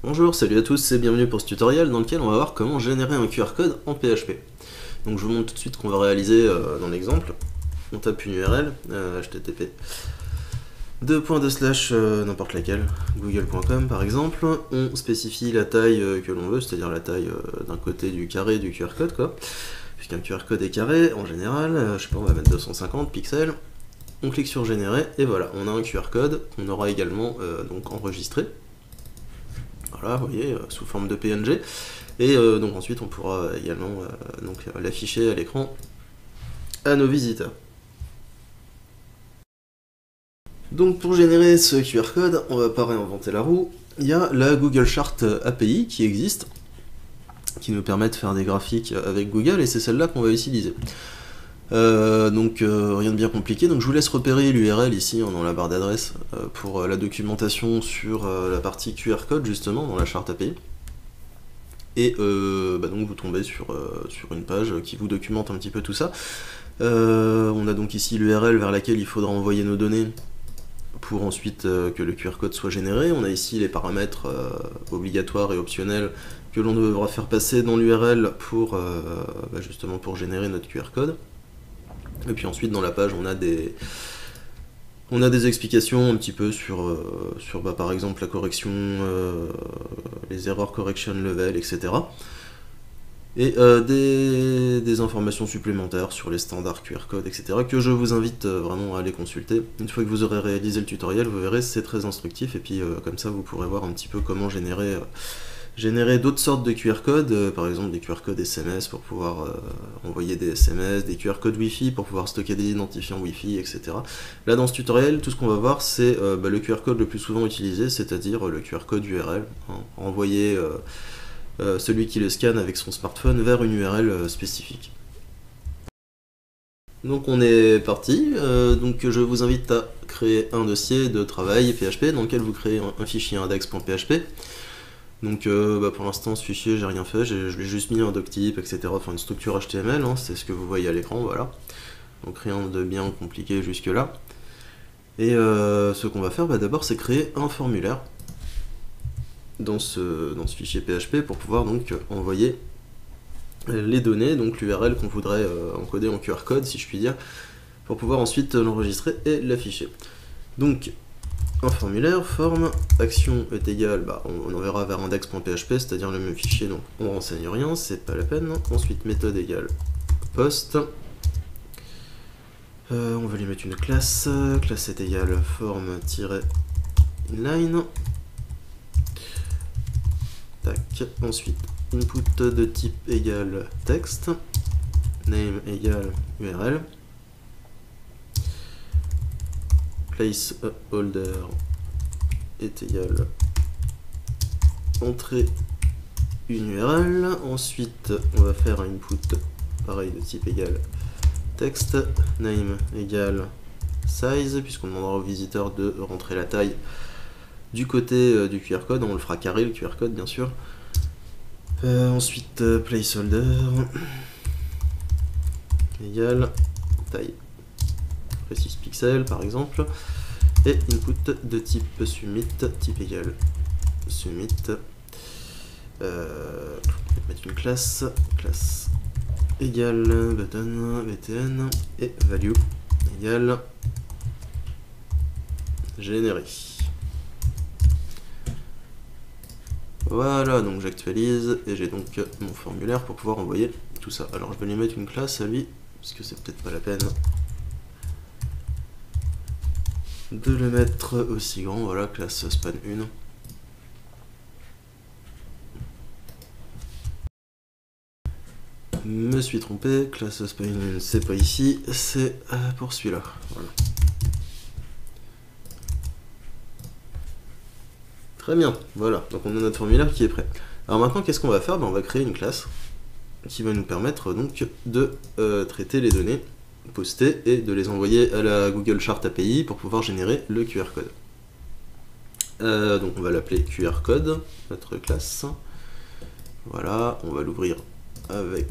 Bonjour, salut à tous et bienvenue pour ce tutoriel dans lequel on va voir comment générer un QR code en PHP. Donc je vous montre tout de suite ce qu'on va réaliser dans l'exemple. On tape une URL, http n'importe laquelle, google.com par exemple. On spécifie la taille que l'on veut, c'est-à-dire la taille d'un côté du carré du QR code quoi. Puisqu'un QR code est carré en général, je sais pas, on va mettre 250 pixels. On clique sur générer et voilà, on a un QR code qu'on aura également donc enregistré. Voilà, vous voyez, sous forme de PNG. Et donc ensuite on pourra également l'afficher à l'écran à nos visiteurs. Donc pour générer ce QR code, on va pas réinventer la roue. Il y a la Google Chart API qui existe, qui nous permet de faire des graphiques avec Google, et c'est celle-là qu'on va utiliser. Rien de bien compliqué, donc je vous laisse repérer l'URL ici dans la barre d'adresse pour la documentation sur la partie QR code justement dans la charte API. Et donc vous tombez sur une page qui vous documente un petit peu tout ça. On a donc ici l'URL vers laquelle il faudra envoyer nos données pour ensuite que le QR code soit généré. On a ici les paramètres obligatoires et optionnels que l'on devra faire passer dans l'URL pour justement pour générer notre QR code. Et puis ensuite dans la page on a des explications un petit peu sur par exemple la correction, les erreurs correction level, etc. Et des informations supplémentaires sur les standards QR code, etc. que je vous invite vraiment à aller consulter. Une fois que vous aurez réalisé le tutoriel, vous verrez, c'est très instructif, et puis comme ça vous pourrez voir un petit peu comment générer d'autres sortes de QR codes, par exemple des QR codes SMS pour pouvoir envoyer des SMS, des QR codes Wi-Fi pour pouvoir stocker des identifiants Wi-Fi, etc. Là dans ce tutoriel, tout ce qu'on va voir c'est le QR code le plus souvent utilisé, c'est-à-dire le QR code URL, hein, envoyer celui qui le scanne avec son smartphone vers une URL spécifique. Donc on est parti, donc je vous invite à créer un dossier de travail PHP dans lequel vous créez un fichier index.php. Donc pour l'instant ce fichier j'ai rien fait, je lui ai juste mis un doctype, etc. Enfin une structure HTML, hein, c'est ce que vous voyez à l'écran, voilà. Donc rien de bien compliqué jusque là. Et ce qu'on va faire d'abord c'est créer un formulaire dans ce fichier PHP pour pouvoir donc envoyer les données, donc l'URL qu'on voudrait encoder en QR code si je puis dire, pour pouvoir ensuite l'enregistrer et l'afficher. Donc un formulaire, forme, action est égale, on enverra vers index.php, c'est-à-dire le même fichier, donc on renseigne rien, c'est pas la peine. Ensuite méthode égale post, on va lui mettre une classe, classe est égale forme-inline. Tac. Ensuite input de type égale texte, name égale URL, placeholder est égal entrée une URL. Ensuite on va faire un input pareil de type égal texte, name égale size, puisqu'on demandera au visiteur de rentrer la taille du côté du QR code, on le fera carré le QR code bien sûr. Ensuite placeholder égale taille 6 pixels par exemple, et input de type submit, type égal submit, mettre une classe égale button btn, et value égale généré. Voilà, donc j'actualise et j'ai donc mon formulaire pour pouvoir envoyer tout ça. Alors je vais lui mettre une classe à lui, parce que c'est peut-être pas la peine de le mettre aussi grand. Voilà, classe span 1. Me suis trompé, classe span 1 c'est pas ici, c'est pour celui-là. Voilà. Très bien, voilà, donc on a notre formulaire qui est prêt. Alors maintenant qu'est-ce qu'on va faire? On va créer une classe qui va nous permettre donc de traiter les données postées et de les envoyer à la Google Chart API pour pouvoir générer le QR code. Donc on va l'appeler QR code, notre classe. Voilà, on va l'ouvrir avec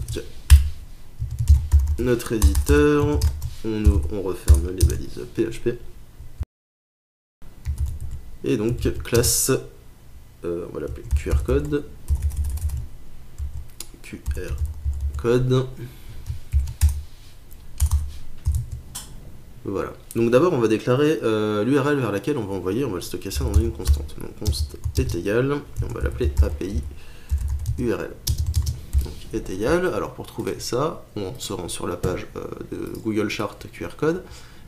notre éditeur, on referme les balises PHP. Et donc classe on va l'appeler QR code. QR code. Voilà. Donc d'abord on va déclarer l'URL vers laquelle on va envoyer, on va le stocker ça dans une constante. Donc const est égal, et on va l'appeler API URL. Donc est égal, alors pour trouver ça, on se rend sur la page de Google Chart QR code,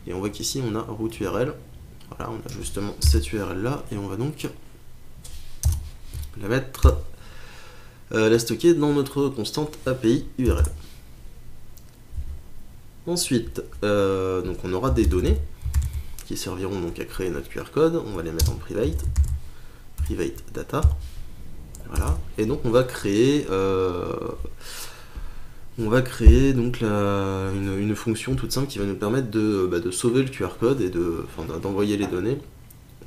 et on voit qu'ici on a route URL. Voilà, on a justement cette URL là, et on va donc la mettre, la stocker dans notre constante API URL. Ensuite, donc on aura des données qui serviront donc à créer notre QR code. On va les mettre en private data. Voilà. Et donc on va créer donc une fonction toute simple qui va nous permettre de sauver le QR code et d'envoyer les données,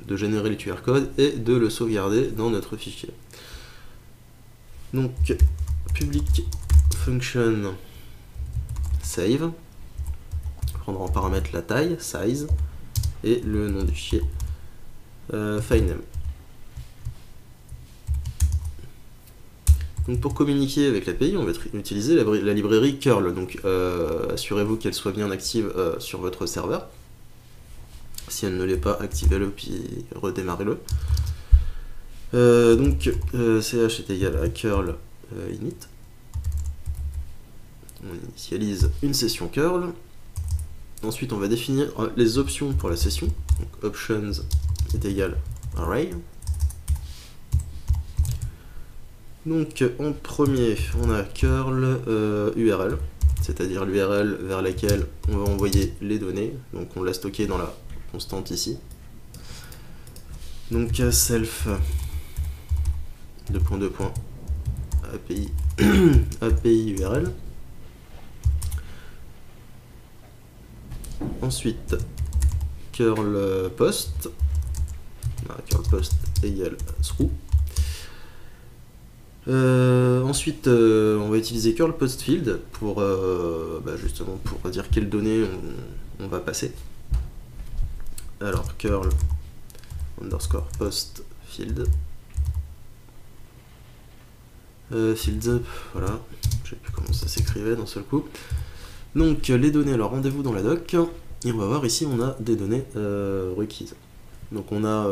de générer le QR code et de le sauvegarder dans notre fichier. Donc public function save. Prendre en paramètre la taille, size, et le nom du fichier, filename. Donc pour communiquer avec l'API, on va utiliser la librairie curl. Donc assurez-vous qu'elle soit bien active sur votre serveur. Si elle ne l'est pas, activez-le puis redémarrez-le. Donc ch est égal à curl init. On initialise une session curl. Ensuite, on va définir les options pour la session. Donc, options est égal array. Donc, en premier, on a curl URL, c'est-à-dire l'URL vers laquelle on va envoyer les données. Donc, on l'a stocké dans la constante ici. Donc, self API API URL. Ensuite, curl post égale through. Ensuite, on va utiliser curl post field pour justement pour dire quelles données on va passer. Alors curl underscore post field fields, voilà, je sais plus comment ça s'écrivait d'un seul coup. Donc les données, alors rendez-vous dans la doc, et on va voir ici on a des données requises. Donc on a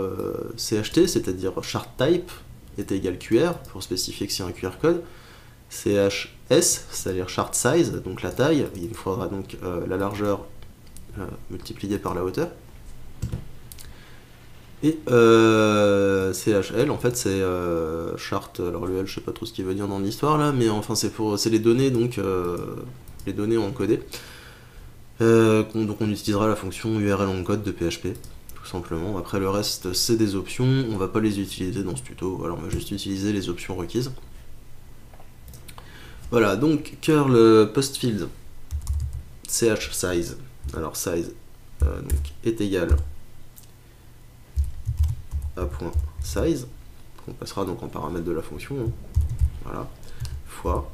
CHT, c'est-à-dire chart type est égal QR pour spécifier que c'est un QR code. CHS, c'est-à-dire chart size, donc la taille, il nous faudra donc la largeur multipliée par la hauteur. Et CHL, en fait c'est chart, alors le L je sais pas trop ce qu'il veut dire dans l'histoire là, mais enfin c'est les données, donc les données encodées. Donc on utilisera la fonction URL encode de PHP, tout simplement. Après le reste c'est des options, on va pas les utiliser dans ce tuto, alors on va juste utiliser les options requises. Voilà, donc curl post field ch size, alors size donc est égal à point size, qu'on passera donc en paramètre de la fonction, hein. Voilà, fois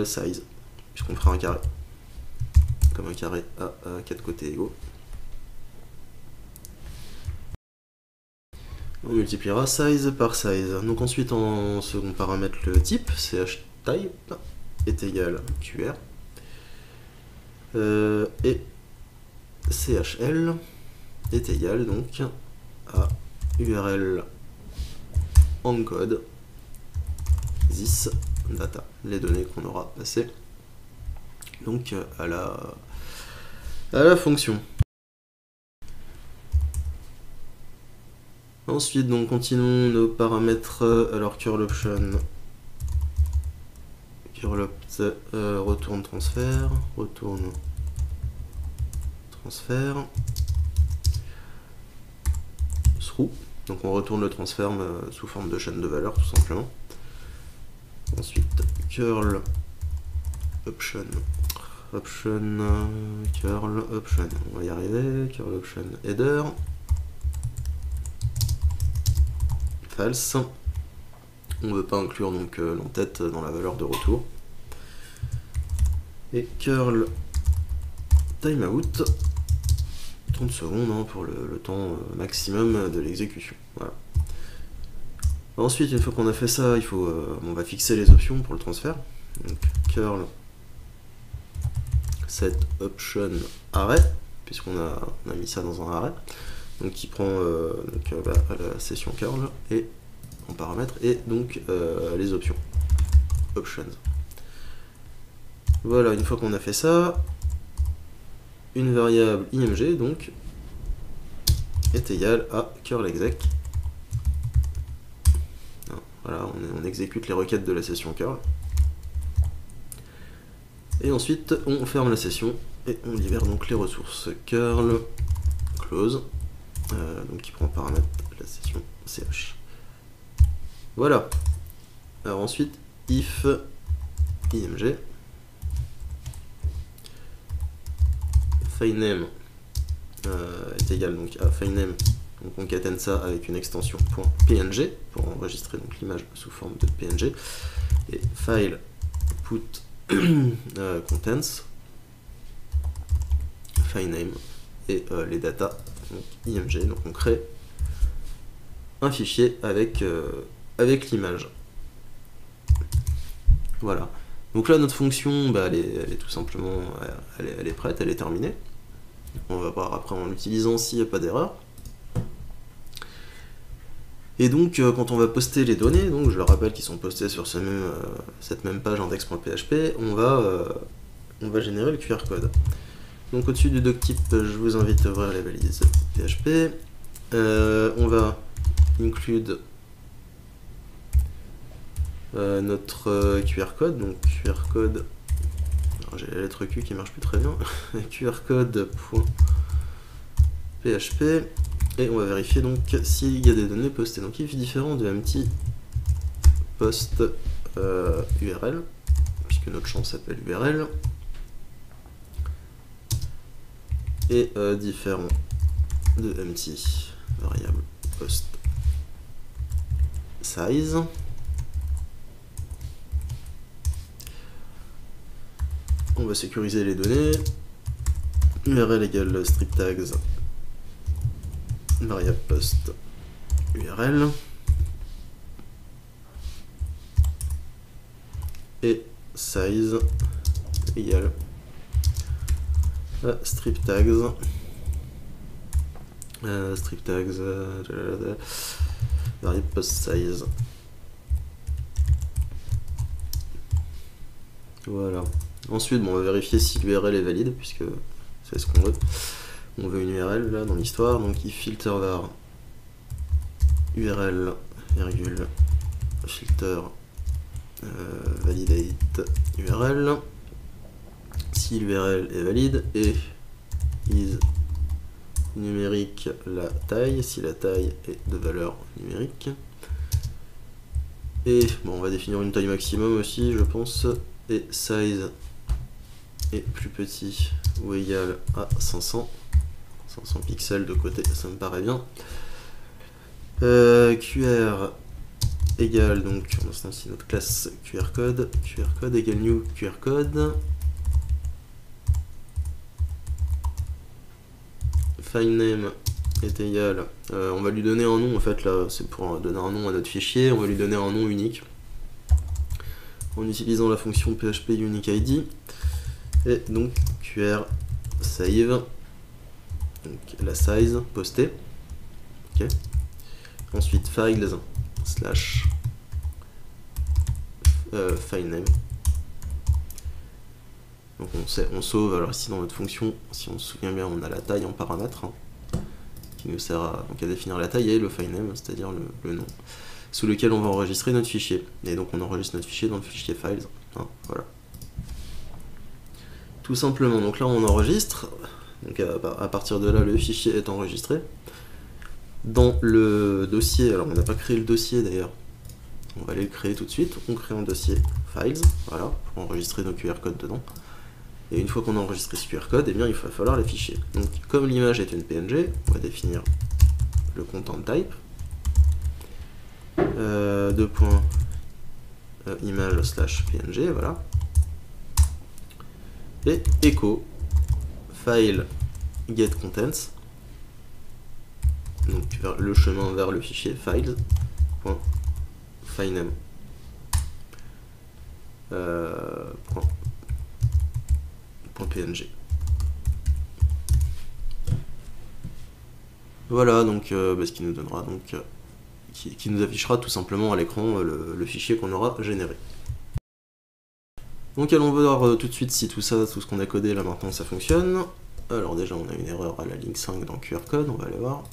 size, puisqu'on fera un carré, comme un carré à 4 côtés égaux. On multipliera size par size. Donc ensuite en second paramètre le type, chtype est égal QR, et chl est égal donc à URL encode this data, les données qu'on aura passées donc à la fonction. Ensuite donc continuons nos paramètres, alors curl option, retourne transfert, through, donc on retourne le transfert sous forme de chaîne de valeur tout simplement. Ensuite curl option, curl option, on va y arriver, curl option header, false, on ne veut pas inclure donc l'entête dans la valeur de retour, et curl timeout, 30 secondes hein, pour le temps maximum de l'exécution. Voilà. Ensuite, une fois qu'on a fait ça, on va fixer les options pour le transfert. Donc curl set option array, puisqu'on a mis ça dans un array. Donc qui prend la session curl et en paramètre et donc les options options. Voilà, une fois qu'on a fait ça, une variable img donc est égale à curl exec. Voilà, on exécute les requêtes de la session curl. Et ensuite, on ferme la session et on libère donc les ressources. Curl close, donc qui prend en paramètre la session ch. Voilà. Alors ensuite, if img filename est égal donc à filename. Donc on concatène ça avec une extension .png pour enregistrer donc l'image sous forme de PNG. Et file put contents filename et les data donc img. Donc on crée un fichier avec l'image. Voilà. Donc là notre fonction elle est tout simplement elle est prête, elle est terminée. On va voir après en l'utilisant s'il n'y a pas d'erreur. Et donc quand on va poster les données, donc je le rappelle qu'ils sont postés sur cette même page index.php, on va générer le QR code. Donc au-dessus du doctype, je vous invite à ouvrir les valises PHP. On va include notre QR code, donc QR code, j'ai la lettre Q qui marche plus très bien, QR code.php. Et on va vérifier donc s'il y a des données postées. Donc if différent de empty post URL, puisque notre champ s'appelle URL, et différent de empty variable post size. On va sécuriser les données. URL égale strip tags variable post URL et size égale strip tags variable post size. Voilà. Ensuite, on va vérifier si l'URL est valide puisque c'est ce qu'on veut. On veut une URL là dans l'histoire, donc if filter var URL virgule filter validate URL. Si l'URL est valide et is numérique la taille, si la taille est de valeur numérique. Et on va définir une taille maximum aussi, je pense, et size est plus petit ou égal à 500 pixels de côté, ça me paraît bien. QR égale, donc on instancie notre classe QR code égale new QR code. Filename est égal, on va lui donner un nom en fait là, c'est pour donner un nom à notre fichier, on va lui donner un nom unique en utilisant la fonction PHP unique ID et donc QR save. Donc la size postée. Okay. Ensuite files slash filename. Donc on sauve, alors ici dans notre fonction, si on se souvient bien, on a la taille en paramètre qui nous sert à définir la taille et le filename, c'est-à-dire le nom sous lequel on va enregistrer notre fichier. Et donc on enregistre notre fichier dans le fichier files. Voilà. Tout simplement, donc là on enregistre. Donc à partir de là, le fichier est enregistré. Dans le dossier, alors on n'a pas créé le dossier d'ailleurs, on va aller le créer tout de suite. On crée un dossier files, voilà, pour enregistrer nos QR codes dedans. Et une fois qu'on a enregistré ce QR code, eh bien, il va falloir les fichiers. Donc comme l'image est une PNG, on va définir le content type. Image slash PNG, voilà. Et echo file get contents, donc le chemin vers le fichier files.png. .filename. .png. Voilà, donc ce qui nous donnera donc qui nous affichera tout simplement à l'écran le fichier qu'on aura généré. Donc allons voir tout de suite si tout ce qu'on a codé là maintenant ça fonctionne. Alors déjà on a une erreur à la ligne 5 dans QR code, on va aller voir.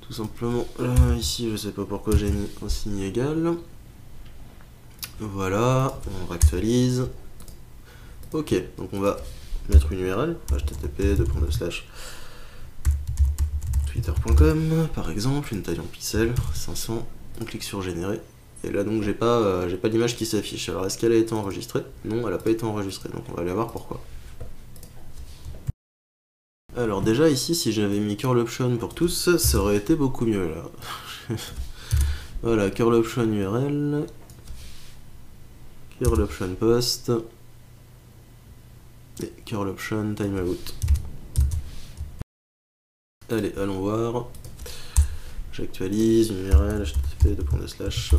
Tout simplement, ici je sais pas pourquoi j'ai mis un signe égal. Voilà, on réactualise. Ok, donc on va mettre une URL, http://twitter.com par exemple, une taille en pixels, 500, on clique sur générer. Et là donc j'ai pas l'image qui s'affiche. Alors est-ce qu'elle a été enregistrée? Non, elle n'a pas été enregistrée, donc on va aller voir pourquoi. Alors déjà ici, si j'avais mis curl option pour tous, ça aurait été beaucoup mieux là. Voilà, curl option URL, curl option post, et curl option timeout. Allez, allons voir. J'actualise une URL, http://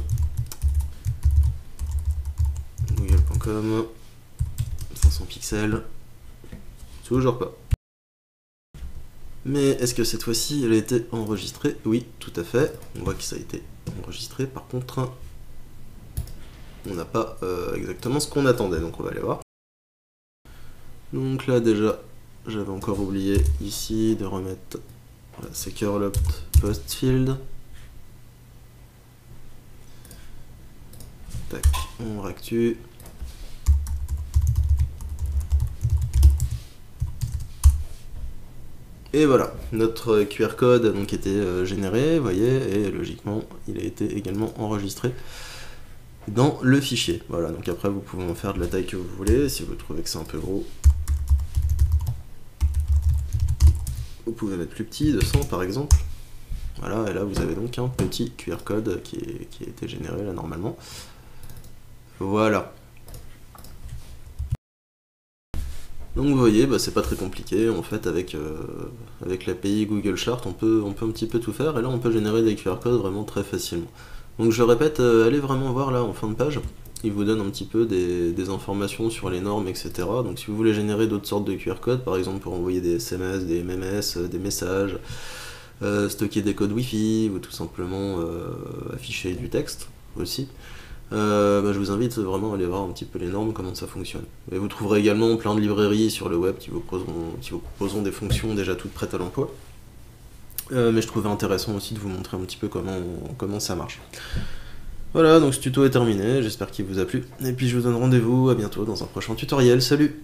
google.com, 500 pixels, toujours pas. Mais est-ce que cette fois-ci elle a été enregistrée? Oui, tout à fait, on voit que ça a été enregistré, par contre on n'a pas exactement ce qu'on attendait, donc on va aller voir. Donc là déjà, j'avais encore oublié ici de remettre secure opt post field. Tac, on réactue. Et voilà, notre QR code a donc été généré, vous voyez, et logiquement, il a été également enregistré dans le fichier. Voilà, donc après vous pouvez en faire de la taille que vous voulez, si vous trouvez que c'est un peu gros. Vous pouvez mettre plus petit, de 100 par exemple. Voilà, et là vous avez donc un petit QR code qui a été généré là normalement. Voilà. Donc vous voyez, c'est pas très compliqué, en fait avec l'API Google Chart on peut un petit peu tout faire, et là on peut générer des QR codes vraiment très facilement. Donc je répète, allez vraiment voir là en fin de page, il vous donne un petit peu des informations sur les normes, etc. Donc si vous voulez générer d'autres sortes de QR codes, par exemple pour envoyer des SMS, des MMS, des messages, stocker des codes Wi-Fi, ou tout simplement afficher du texte aussi, je vous invite vraiment à aller voir un petit peu les normes, comment ça fonctionne. Et vous trouverez également plein de librairies sur le web qui vous proposeront des fonctions déjà toutes prêtes à l'emploi. Mais je trouvais intéressant aussi de vous montrer un petit peu comment ça marche. Voilà, donc ce tuto est terminé, j'espère qu'il vous a plu. Et puis je vous donne rendez-vous à bientôt dans un prochain tutoriel. Salut!